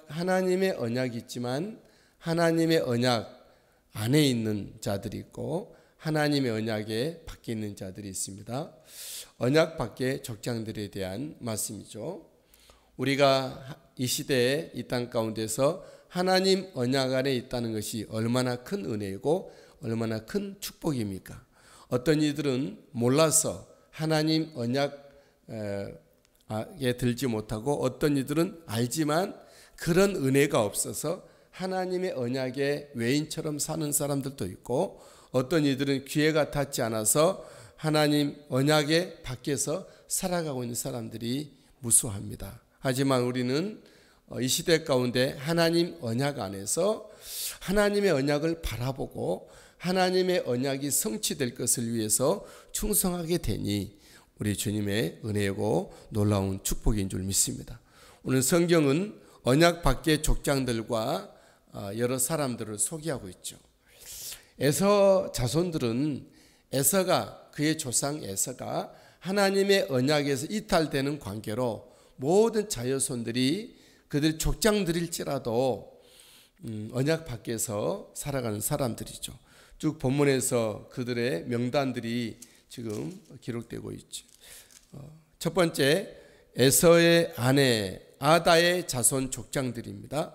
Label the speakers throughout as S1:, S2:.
S1: 하나님의 언약이 있지만 하나님의 언약 안에 있는 자들이 있고 하나님의 언약에 밖에 있는 자들이 있습니다. 언약 밖의 족장들에 대한 말씀이죠. 우리가 이 시대에 이 땅 가운데서 하나님 언약 안에 있다는 것이 얼마나 큰 은혜이고 얼마나 큰 축복입니까? 어떤 이들은 몰라서 하나님 언약에 들지 못하고 어떤 이들은 알지만 그런 은혜가 없어서 하나님의 언약의 외인처럼 사는 사람들도 있고 어떤 이들은 기회가 닿지 않아서 하나님 언약의 밖에서 살아가고 있는 사람들이 무수합니다. 하지만 우리는 이 시대 가운데 하나님 언약 안에서 하나님의 언약을 바라보고 하나님의 언약이 성취될 것을 위해서 충성하게 되니 우리 주님의 은혜고 놀라운 축복인 줄 믿습니다. 오늘 성경은 언약 밖의 족장들과 여러 사람들을 소개하고 있죠. 에서 자손들은 그의 조상 에서가 하나님의 언약에서 이탈되는 관계로 모든 자손들이 그들 족장들일지라도 언약 밖에서 살아가는 사람들이죠. 쭉 본문에서 그들의 명단들이 지금 기록되고 있죠. 첫 번째, 에서의 아내 아다의 자손 족장들입니다.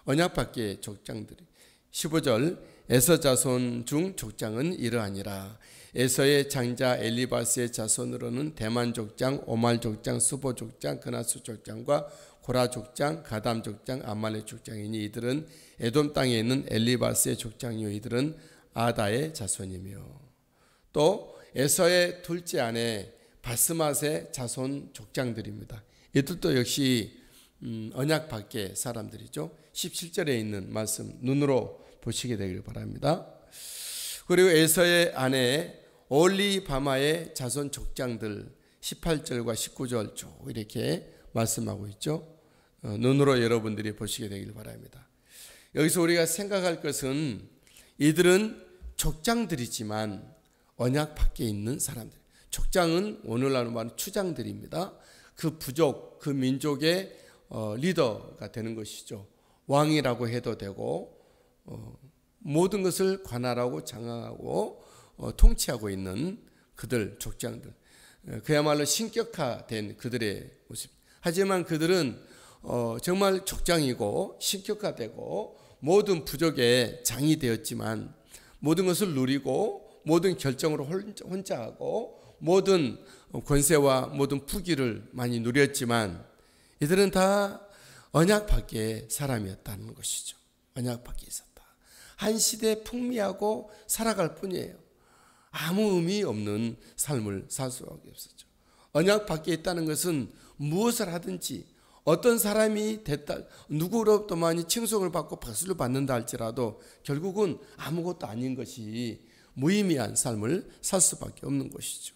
S1: 언약 밖의 족장들이. 15절, 에서 자손 중 족장은 이러하니라. 에서의 장자 엘리바스의 자손으로는 대만 족장, 오말 족장, 수보 족장, 그나수 족장과 고라 족장, 가담 족장, 아말렉 족장이니 이들은 에돔 땅에 있는 엘리바스의 족장이요 이들은 아다의 자손이며, 또 에서의 둘째 아내 바스맛의 자손 족장들입니다. 이들도 역시 언약 밖의 사람들이죠. 17절에 있는 말씀 눈으로 보시게 되길 바랍니다. 그리고 에서의 아내 올리바마의 자손 족장들 18절과 19절 쭉 이렇게 말씀하고 있죠. 눈으로 여러분들이 보시게 되길 바랍니다. 여기서 우리가 생각할 것은 이들은 족장들이지만 언약 밖에 있는 사람들. 족장은 오늘날 말하는 추장들입니다. 그 부족, 그 민족의 리더가 되는 것이죠. 왕이라고 해도 되고 모든 것을 관할하고 장악하고 통치하고 있는 그들 족장들, 그야말로 신격화된 그들의 모습. 하지만 그들은 정말 족장이고 신격화되고 모든 부족의 장이 되었지만 모든 것을 누리고 모든 결정으로 혼자 하고 모든 권세와 모든 부귀를 많이 누렸지만 이들은 다 언약 밖의 사람이었다는 것이죠. 언약 밖에 있었다. 한 시대에 풍미하고 살아갈 뿐이에요. 아무 의미 없는 삶을 살 수밖에 없었죠. 언약 밖에 있다는 것은 무엇을 하든지 어떤 사람이 됐다, 누구로부터 많이 칭송을 받고 박수를 받는다 할지라도 결국은 아무것도 아닌 것이 무의미한 삶을 살 수밖에 없는 것이죠.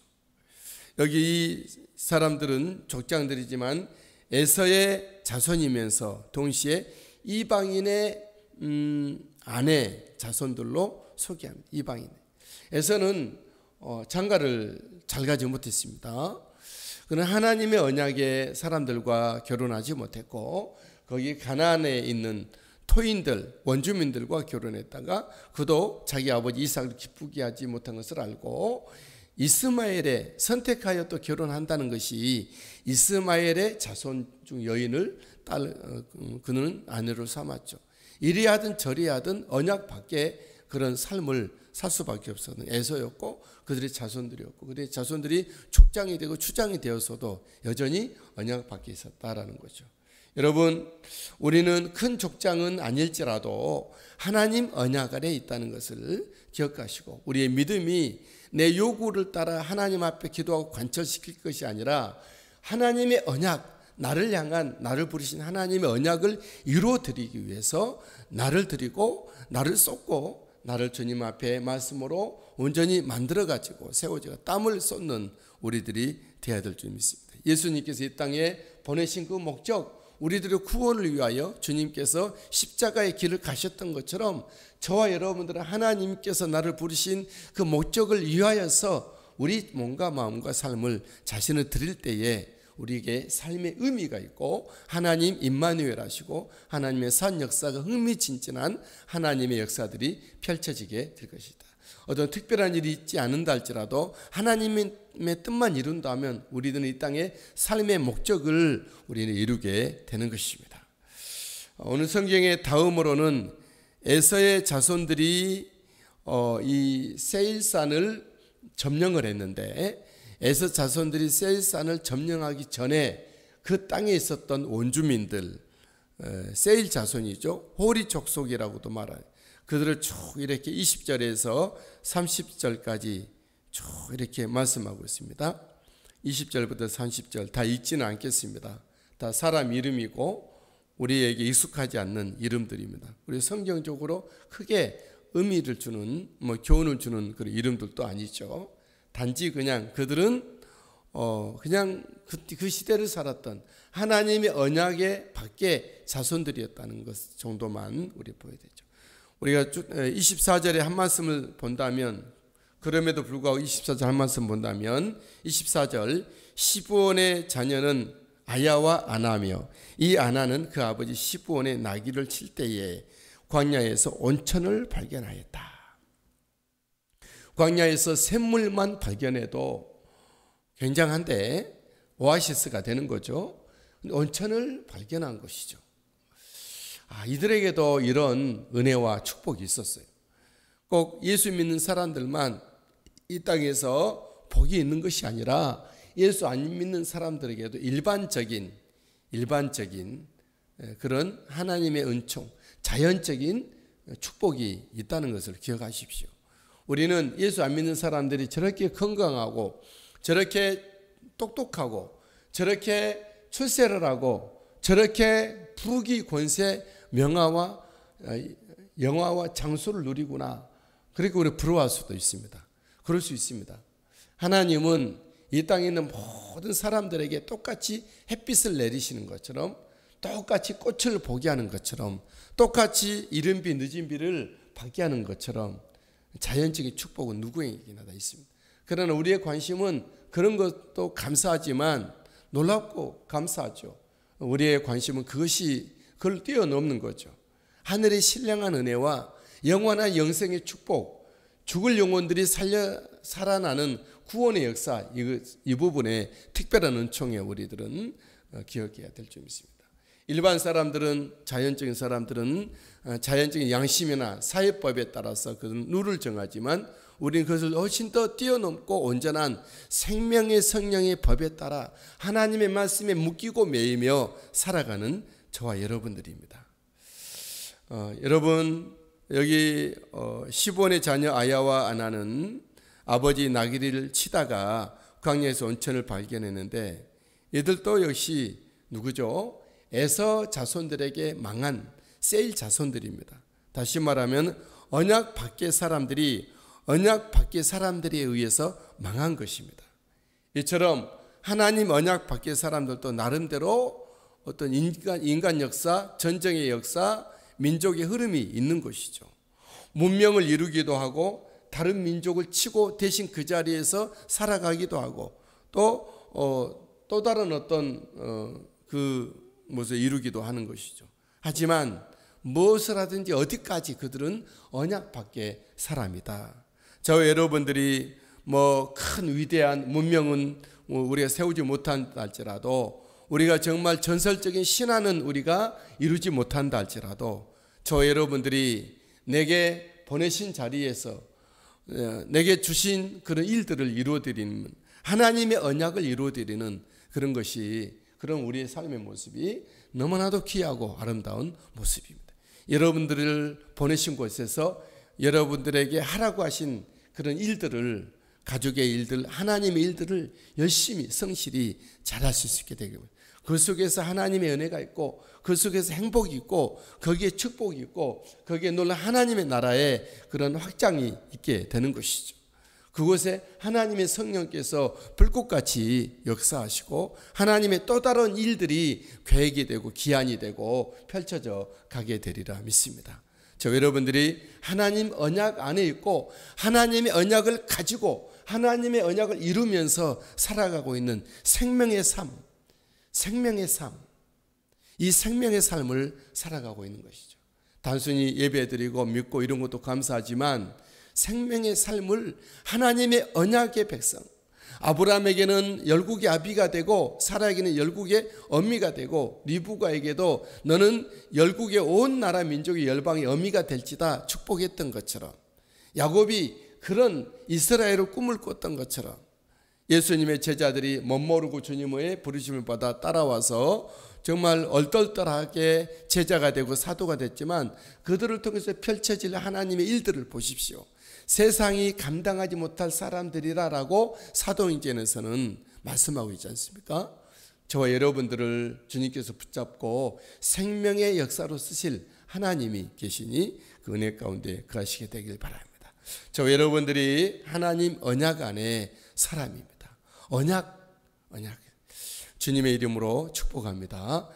S1: 여기 이 사람들은 족장들이지만 에서의 자손이면서 동시에 이방인의 아내 자손들로 소개합니다. 이방인. 에서는 장가를 잘 가지 못했습니다. 그는 하나님의 언약의 사람들과 결혼하지 못했고 거기 가나안에 있는 토인들, 원주민들과 결혼했다가 그도 자기 아버지 이삭을 기쁘게 하지 못한 것을 알고 이스마엘에 선택하여 또 결혼한다는 것이 이스마엘의 자손 중 여인을 그는 아내로 삼았죠. 이리 하든 저리 하든 언약 밖에 그런 삶을 살 수밖에 없었는 에서였고 그들의 자손들이었고 그들의 자손들이 족장이 되고 추장이 되어서도 여전히 언약 밖에 있었다라는 거죠. 여러분, 우리는 큰 족장은 아닐지라도 하나님 언약 아래 있다는 것을 기억하시고 우리의 믿음이 내 요구를 따라 하나님 앞에 기도하고 관철시킬 것이 아니라 하나님의 언약, 나를 향한 나를 부르신 하나님의 언약을 이루어드리기 위해서 나를 드리고 나를 쏟고 나를 주님 앞에 말씀으로 온전히 만들어가지고 세워지고 땀을 쏟는 우리들이 되어야 될 줄 믿습니다. 예수님께서 이 땅에 보내신 그 목적, 우리들의 구원을 위하여 주님께서 십자가의 길을 가셨던 것처럼 저와 여러분들은 하나님께서 나를 부르신 그 목적을 위하여서 우리 몸과 마음과 삶을 자신을 드릴 때에 우리에게 삶의 의미가 있고 하나님 임마누엘 하시고 하나님의 산 역사가 흥미진진한 하나님의 역사들이 펼쳐지게 될 것이다. 어떤 특별한 일이 있지 않는다 할지라도 하나님의 뜻만 이룬다면 우리들은 이 땅의 삶의 목적을 우리는 이루게 되는 것입니다. 오늘 성경의 다음으로는 에서의 자손들이 이 세일산을 점령을 했는데 에서 자손들이 세일산을 점령하기 전에 그 땅에 있었던 원주민들, 세일 자손이죠. 호리 족속이라고도 말해요. 그들을 쭉 이렇게 20절에서 30절까지 쭉 이렇게 말씀하고 있습니다. 20절부터 30절 다 읽지는 않겠습니다. 다 사람 이름이고 우리에게 익숙하지 않는 이름들입니다. 우리 성경적으로 크게 의미를 주는 교훈을 주는 그런 이름들도 아니죠. 단지 그냥 그들은 그냥 그 시대를 살았던 하나님의 언약의 밖에 자손들이었다는 것 정도만 우리 보여야 되죠. 우리가 24절에 한 말씀을 본다면 그럼에도 불구하고 24절 한 말씀 본다면 24절 시브온의 자녀는 아야와 아나며 이 아나는 그 아버지 시브온의 나귀를 칠 때에 광야에서 온천을 발견하였다. 광야에서 샘물만 발견해도 굉장한데 오아시스가 되는 거죠. 온천을 발견한 것이죠. 이들에게도 이런 은혜와 축복이 있었어요. 꼭 예수 믿는 사람들만 이 땅에서 복이 있는 것이 아니라 예수 안 믿는 사람들에게도 일반적인 그런 하나님의 은총, 자연적인 축복이 있다는 것을 기억하십시오. 우리는 예수 안 믿는 사람들이 저렇게 건강하고 저렇게 똑똑하고 저렇게 출세를 하고 저렇게 부귀 권세 명화와 영화와 장수를 누리구나. 그렇게 우리 부러워할 수도 있습니다. 그럴 수 있습니다. 하나님은 이 땅에 있는 모든 사람들에게 똑같이 햇빛을 내리시는 것처럼 똑같이 꽃을 보게 하는 것처럼 똑같이 이른 비 늦은 비를 받게 하는 것처럼 자연적인 축복은 누구에게나 다 있습니다. 그러나 우리의 관심은 그런 것도 감사하지만 놀랍고 감사하죠. 우리의 관심은 그걸 뛰어넘는 거죠. 하늘의 신령한 은혜와 영원한 영생의 축복, 죽을 영혼들이 살아나는 구원의 역사, 이 부분에 특별한 은총에 우리들은 기억해야 될 점 있습니다. 일반 사람들은 자연적인 사람들은 자연적인 양심이나 사회법에 따라서 그 룰을 정하지만 우리는 그것을 훨씬 더 뛰어넘고 온전한 생명의 성령의 법에 따라 하나님의 말씀에 묶이고 매이며 살아가는 저와 여러분들입니다. 여러분 여기 시브온의 자녀 아야와 아나는 아버지 나귀를 치다가 광야에서 온천을 발견했는데 이들도 역시 누구죠? 에서 자손들에게 망한 세일 자손들입니다. 다시 말하면 언약 밖의 사람들에 의해서 망한 것입니다. 이처럼 하나님 언약 밖의 사람들도 나름대로 어떤 인간 역사, 전쟁의 역사, 민족의 흐름이 있는 것이죠. 문명을 이루기도 하고 다른 민족을 치고 대신 그 자리에서 살아가기도 하고 또 다른 어떤 무엇을 이루기도 하는 것이죠. 하지만 무엇을 하든지 어디까지 그들은 언약 밖의 사람이다. 저와 여러분들이 큰 위대한 문명은 우리가 세우지 못한다 할지라도 우리가 정말 전설적인 신화는 우리가 이루지 못한다 할지라도 저와 여러분들이 내게 보내신 자리에서 내게 주신 그런 일들을 이루어드리는 하나님의 언약을 이루어드리는 그런 우리의 삶의 모습이 너무나도 귀하고 아름다운 모습입니다. 여러분들을 보내신 곳에서 여러분들에게 하라고 하신 그런 일들을 가족의 일들, 하나님의 일들을 열심히 성실히 잘할 수 있게 되게 됩니다. 그 속에서 하나님의 은혜가 있고 그 속에서 행복이 있고 거기에 축복이 있고 거기에 놀라운 하나님의 나라의 그런 확장이 있게 되는 것이죠. 그곳에 하나님의 성령께서 불꽃같이 역사하시고 하나님의 또 다른 일들이 계획이 되고 기한이 되고 펼쳐져 가게 되리라 믿습니다. 저 여러분들이 하나님 언약 안에 있고 하나님의 언약을 가지고 하나님의 언약을 이루면서 살아가고 있는 생명의 삶, 생명의 삶, 이 생명의 삶을 살아가고 있는 것이죠. 단순히 예배드리고 믿고 이런 것도 감사하지만 생명의 삶을 하나님의 언약의 백성, 아브라함에게는 열국의 아비가 되고 사라에게는 열국의 어미가 되고 리브가에게도 너는 열국의 온 나라 민족의 열방의 어미가 될지다 축복했던 것처럼, 야곱이 그런 이스라엘의 꿈을 꿨던 것처럼 예수님의 제자들이 멋모르고 주님의 부르심을 받아 따라와서 정말 얼떨떨하게 제자가 되고 사도가 됐지만 그들을 통해서 펼쳐질 하나님의 일들을 보십시오. 세상이 감당하지 못할 사람들이라라고 사도행전에서는 말씀하고 있지 않습니까? 저와 여러분들을 주님께서 붙잡고 생명의 역사로 쓰실 하나님이 계시니 그 은혜 가운데 거하시게 되길 바랍니다. 저와 여러분들이 하나님 언약 안에 사람입니다. 언약 주님의 이름으로 축복합니다.